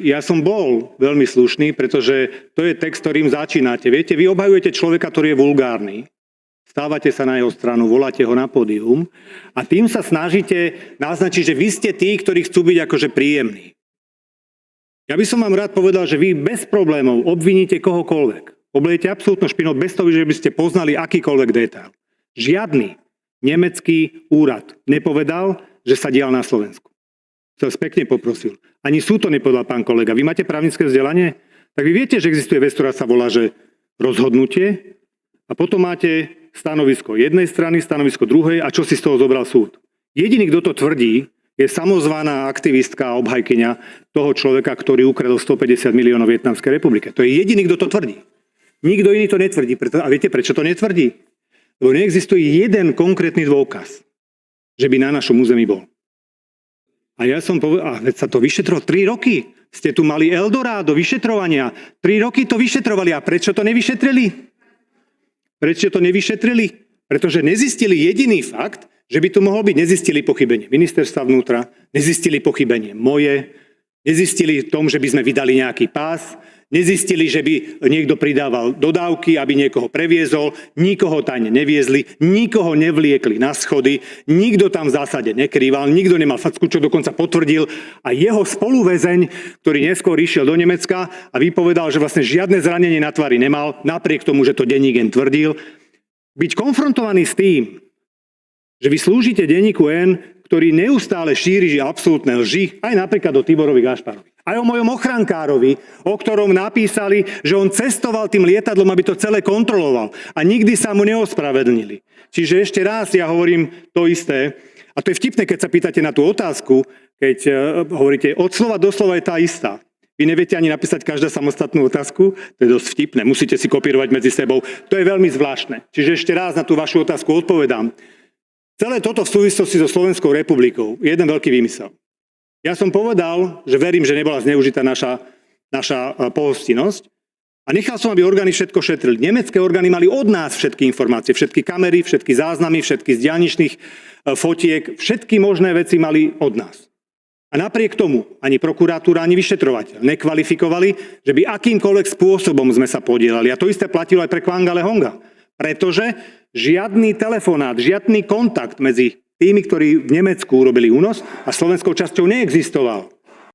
ja som bol veľmi slušný, pretože to je text, ktorým začínate. Viete, vy obhajujete človeka, ktorý je vulgárny. Stávate sa na jeho stranu, voláte ho na pódium a tým sa snažíte naznačiť, že vy ste tí, ktorí chcú byť akože príjemní. Ja by som vám rád povedal, že vy bez problémov obviníte kohokoľvek. Oblejete absolútno špinou bez toho, že by ste poznali akýkoľvek detail. Žiadny nemecký úrad nepovedal, že sa dial na Slovensku. Som vás pekne poprosil. Ani súd to nepovedal, pán kolega. Vy máte právnické vzdelanie? Tak vy viete, že existuje vec, ktorá sa volá, že rozhodnutie a potom máte stanovisko jednej strany, stanovisko druhej a čo si z toho zobral súd. Jediný, kto to tvrdí, je samozvaná aktivistka a obhajkyňa toho človeka, ktorý ukradol 150 miliónov Vietnamskej republike. To je jediný, kto to tvrdí. Nikto iný to netvrdí. A viete, prečo to netvrdí? Lebo neexistuje jeden konkrétny dôkaz, že by na našom území bol. A ja som povedal, veď sa to vyšetrovalo 3 roky. Ste tu mali Eldorado vyšetrovania. 3 roky to vyšetrovali. A prečo to nevyšetrili? Prečo to nevyšetrili? Pretože nezistili jediný fakt, že by tu mohol byť. Nezistili pochybenie ministerstva vnútra, nezistili pochybenie moje, nezistili tom, že by sme vydali nejaký pás, nezistili, že by niekto pridával dodávky, aby niekoho previezol, nikoho tajne neviezli, nikoho nevliekli na schody, nikto tam v zásade nekrýval, nikto nemal facku, čo dokonca potvrdil a jeho spoluväzeň, ktorý neskôr išiel do Nemecka a vypovedal, že vlastne žiadne zranenie na tvári nemal, napriek tomu, že to denník N tvrdil, byť konfrontovaný s tým, že vy slúžite denníku N, ktorý neustále šíri absolútne lži, aj napríklad o Tiborovi Gašparovi. Aj o mojom ochrankárovi, o ktorom napísali, že on cestoval tým lietadlom, aby to celé kontroloval. A nikdy sa mu neospravedlnili. Čiže ešte raz ja hovorím to isté. A to je vtipné, keď sa pýtate na tú otázku, keď hovoríte, od slova do slova je tá istá. Vy neviete ani napísať každá samostatnú otázku, to je dosť vtipné, musíte si kopírovať medzi sebou. To je veľmi zvláštne. Čiže ešte raz na tú vašu otázku odpovedám. Celé toto v súvislosti so Slovenskou republikou je jeden veľký výmysel. Ja som povedal, že verím, že nebola zneužitá naša pohostinnosť a nechal som, aby orgány všetko šetrili. Nemecké orgány mali od nás všetky informácie, všetky kamery, všetky záznamy, všetky z diaľničných fotiek, všetky možné veci mali od nás. A napriek tomu ani prokuratúra, ani vyšetrovateľ nekvalifikovali, že by akýmkoľvek spôsobom sme sa podielali. A to isté platilo aj pre Kwangale Honga. Pretože žiadny telefonát, žiadny kontakt medzi tými, ktorí v Nemecku urobili únos a slovenskou časťou neexistoval.